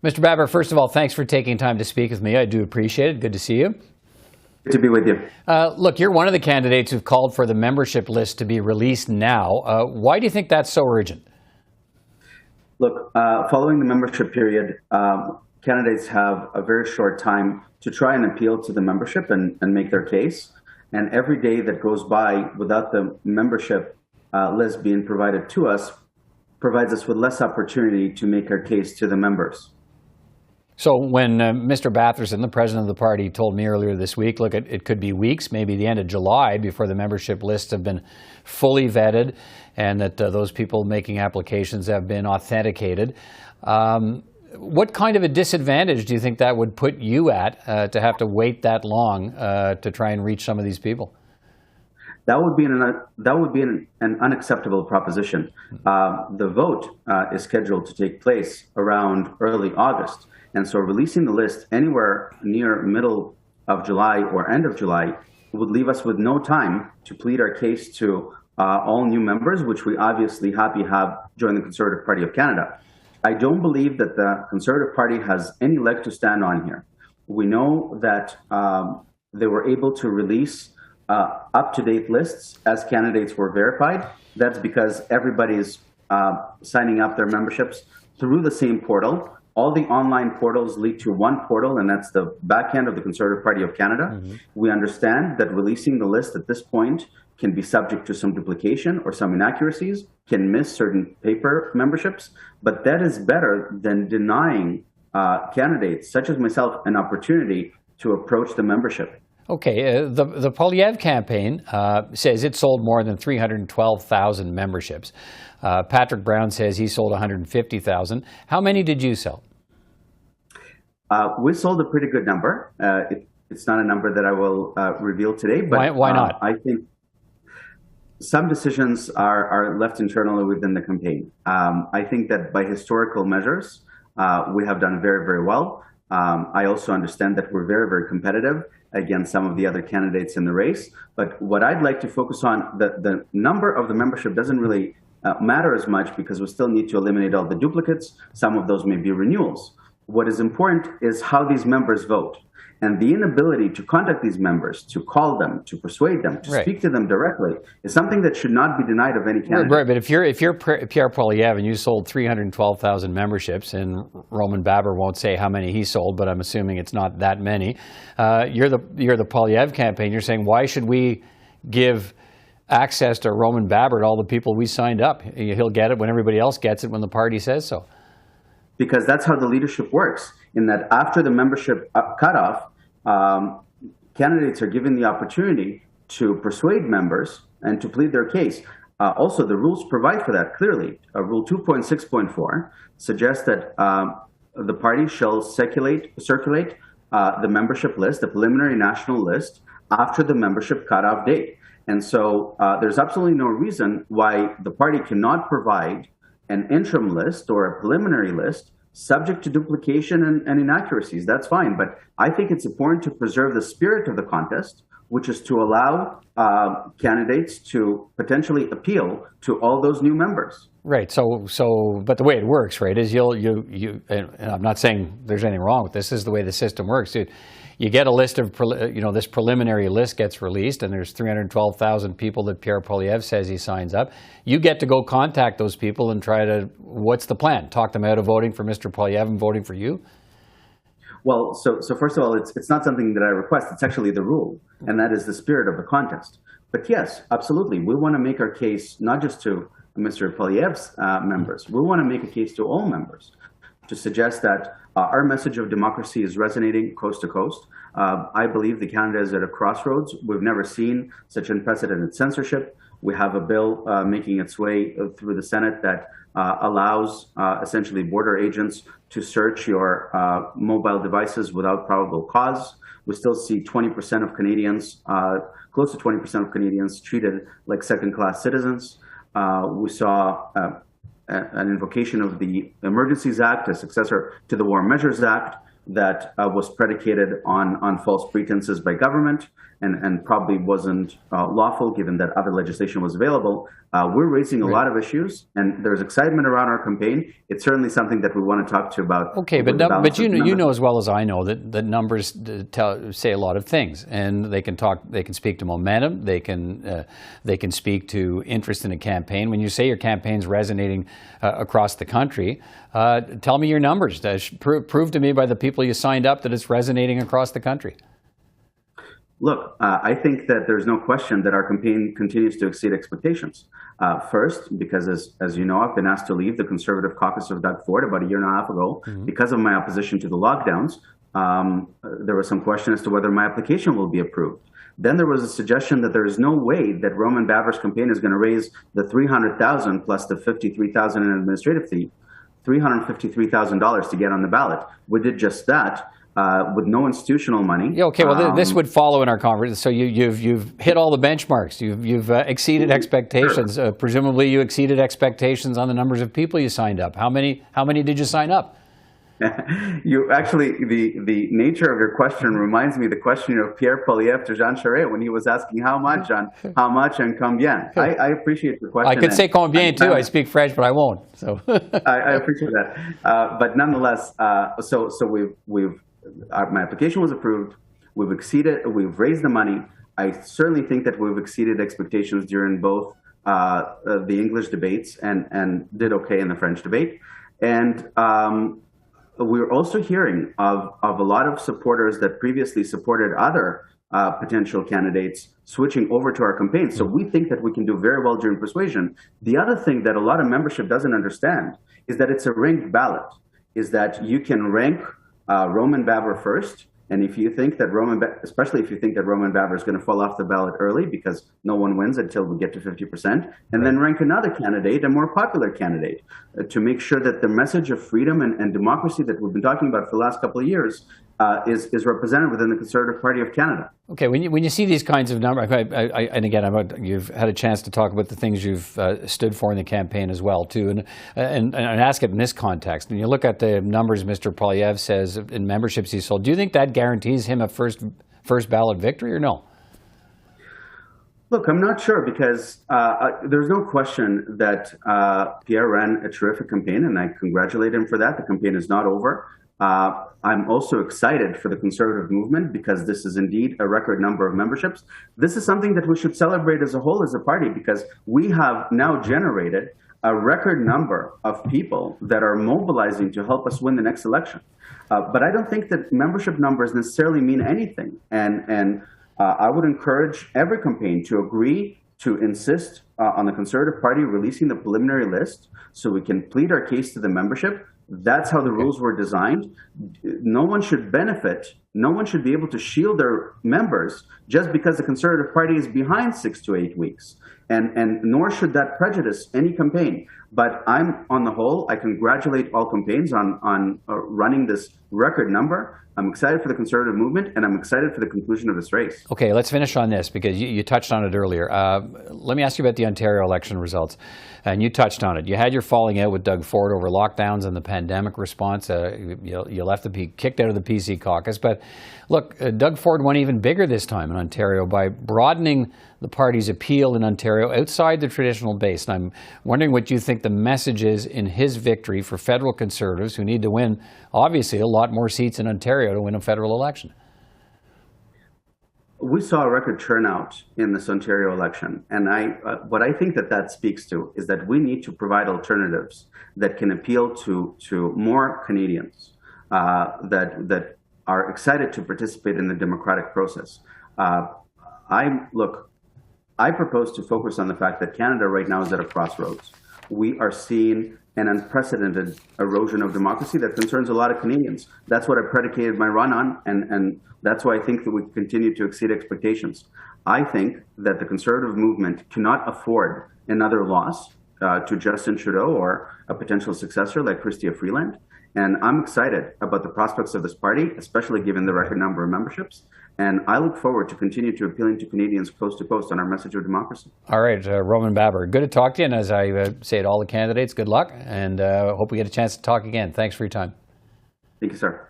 Mr. Baber, first of all, thanks for taking time to speak with me. I do appreciate it. Good to see you. Good to be with you. Look, you're one of the candidates who've called for the membership list to be released now. Why do you think that's so urgent? Look, following the membership period, candidates have a very short time to try and appeal to the membership and make their case. And every day that goes by without the membership list being provided to us provides us with less opportunity to make our case to the members. So when Mr. Batherson, the president of the party, told me earlier this week, look, it could be weeks, maybe the end of July, before the membership lists have been fully vetted and that those people making applications have been authenticated. What kind of a disadvantage do you think that would put you at to have to wait that long to try and reach some of these people? That would be an unacceptable proposition. The vote is scheduled to take place around early August. And so releasing the list anywhere near middle of July or end of July would leave us with no time to plead our case to all new members, which we obviously happy have joined the Conservative Party of Canada. I don't believe that the Conservative Party has any leg to stand on here. We know that they were able to release up-to-date lists as candidates were verified. That's because everybody's signing up their memberships through the same portal. All the online portals lead to one portal, and that's the back end of the Conservative Party of Canada. Mm-hmm. We understand that releasing the list at this point can be subject to some duplication or some inaccuracies, can miss certain paper memberships, but that is better than denying candidates such as myself an opportunity to approach the membership. Okay, the Poilievre campaign says it sold more than 312,000 memberships. Patrick Brown says he sold 150,000. How many did you sell? We sold a pretty good number. It's not a number that I will reveal today. But why not? I think some decisions are left internally within the campaign. I think that by historical measures, we have done very, very well. I also understand that we're very, very competitive against some of the other candidates in the race. But what I'd like to focus on, the number of the membership doesn't really matter as much because we still need to eliminate all the duplicates. Some of those may be renewals. What is important is how these members vote. And the inability to contact these members, to call them, to persuade them, to speak to them directly is something that should not be denied of any candidate. Right, but if you're Pierre Poilievre and you sold 312,000 memberships, and Roman Baber won't say how many he sold, but I'm assuming it's not that many. You're the Poilievre campaign. You're saying, why should we give access to Roman Baber to all the people we signed up? He'll get it when everybody else gets it when the party says so. Because that's how the leadership works, in that after the membership cutoff, candidates are given the opportunity to persuade members and to plead their case. Also, the rules provide for that clearly. Rule 2.6.4 suggests that the party shall circulate the membership list, the preliminary national list, after the membership cutoff date. And so there's absolutely no reason why the party cannot provide an interim list or a preliminary list subject to duplication and inaccuracies. That's fine. But I think it's important to preserve the spirit of the contest, which is to allow candidates to potentially appeal to all those new members. Right. But the way it works, right, is you and I'm not saying there's anything wrong with this. This is the way the system works. You get a list of, this preliminary list gets released, and there's 312,000 people that Pierre Poilievre says he signs up. You get to go contact those people and try to, what's the plan? Talk them out of voting for Mr. Poilievre and voting for you? Well, so first of all, it's not something that I request. It's actually the rule, and that is the spirit of the contest. But yes, absolutely, we want to make our case not just to Mr. Poilievre's members. We want to make a case to all members to suggest that our message of democracy is resonating coast to coast. I believe the Canada is at a crossroads. We've never seen such unprecedented censorship. We have a bill making its way through the Senate that allows essentially border agents to search your mobile devices without probable cause. We still see 20% of Canadians, close to 20% of Canadians treated like second-class citizens. We saw an invocation of the Emergencies Act, a successor to the War Measures Act, that was predicated on false pretenses by government. and probably wasn't lawful given that other legislation was available. We're raising a lot of issues, and there's excitement around our campaign. It's certainly something that we want to talk to you about. Okay, but you know as well as I know that numbers say a lot of things, and they can speak to momentum, they can speak to interest in a campaign. When you say your campaign's resonating across the country, tell me your numbers. Prove to me by the people you signed up that it's resonating across the country. Look, I think that there's no question that our campaign continues to exceed expectations. First, because as you know, I've been asked to leave the Conservative caucus of Doug Ford about a year and a half ago because of my opposition to the lockdowns. There was some question as to whether my application will be approved. Then there was a suggestion that there is no way that Roman Baber's campaign is going to raise the $300,000 plus the $53,000 in administrative fee, $353,000 to get on the ballot. We did just that. With no institutional money. Yeah, okay, well, this would follow in our conversation. So you've hit all the benchmarks. You've exceeded expectations. Sure. Presumably, you exceeded expectations on the numbers of people you signed up. How many did you sign up? You actually, the nature of your question reminds me of the question of Pierre Poilievre to Jean Charest when he was asking how much and combien. I appreciate the question. I could say combien too. I speak French, but I won't. So I appreciate that. But nonetheless, so my application was approved. We've raised the money. I certainly think that we've exceeded expectations during both the English debates and did okay in the French debate. And we're also hearing of a lot of supporters that previously supported other potential candidates switching over to our campaign. So we think that we can do very well during persuasion. The other thing that a lot of membership doesn't understand is that it's a ranked ballot, is that you can rank Roman Baber first, and if you think that especially if you think that Roman Baber is going to fall off the ballot early because no one wins until we get to 50%, and then rank another candidate, a more popular candidate, to make sure that the message of freedom and democracy that we've been talking about for the last couple of years is represented within the Conservative Party of Canada. Okay, when you see these kinds of numbers, and again, you've had a chance to talk about the things you've stood for in the campaign as well, too, and ask it in this context. When you look at the numbers Mr. Poilievre says in memberships he sold, do you think that guarantees him a first ballot victory or no? Look, I'm not sure because there's no question that Pierre ran a terrific campaign, and I congratulate him for that. The campaign is not over. I'm also excited for the Conservative movement because this is indeed a record number of memberships. This is something that we should celebrate as a whole as a party because we have now generated a record number of people that are mobilizing to help us win the next election. But I don't think that membership numbers necessarily mean anything. And I would encourage every campaign to agree to insist on the Conservative Party releasing the preliminary list so we can plead our case to the membership. That's how the rules were designed. No one should benefit. No one should be able to shield their members just because the Conservative Party is behind 6 to 8 weeks. And nor should that prejudice any campaign. But on the whole, I congratulate all campaigns on running this record number. I'm excited for the Conservative movement, and I'm excited for the conclusion of this race. Okay, let's finish on this because you touched on it earlier. Let me ask you about the Ontario election results. And you touched on it. You had your falling out with Doug Ford over lockdowns and the pandemic response. You left kicked out of the PC caucus. But look, Doug Ford went even bigger this time in Ontario by broadening the party's appeal in Ontario outside the traditional base. And I'm wondering what you think the message is in his victory for federal Conservatives who need to win, obviously, a lot more seats in Ontario to win a federal election. We saw a record turnout in this Ontario election, and what I think that speaks to is that we need to provide alternatives that can appeal to more Canadians that are excited to participate in the democratic process. I propose to focus on the fact that Canada right now is at a crossroads. We are seeing an unprecedented erosion of democracy that concerns a lot of Canadians. That's what I predicated my run on, and that's why I think that we continue to exceed expectations. I think that the Conservative movement cannot afford another loss to Justin Trudeau or a potential successor like Chrystia Freeland. And I'm excited about the prospects of this party, especially given the record number of memberships. And I look forward to continue to appealing to Canadians coast to coast on our message of democracy. All right, Roman Baber, good to talk to you. And as I say to all the candidates, good luck. And hope we get a chance to talk again. Thanks for your time. Thank you, sir.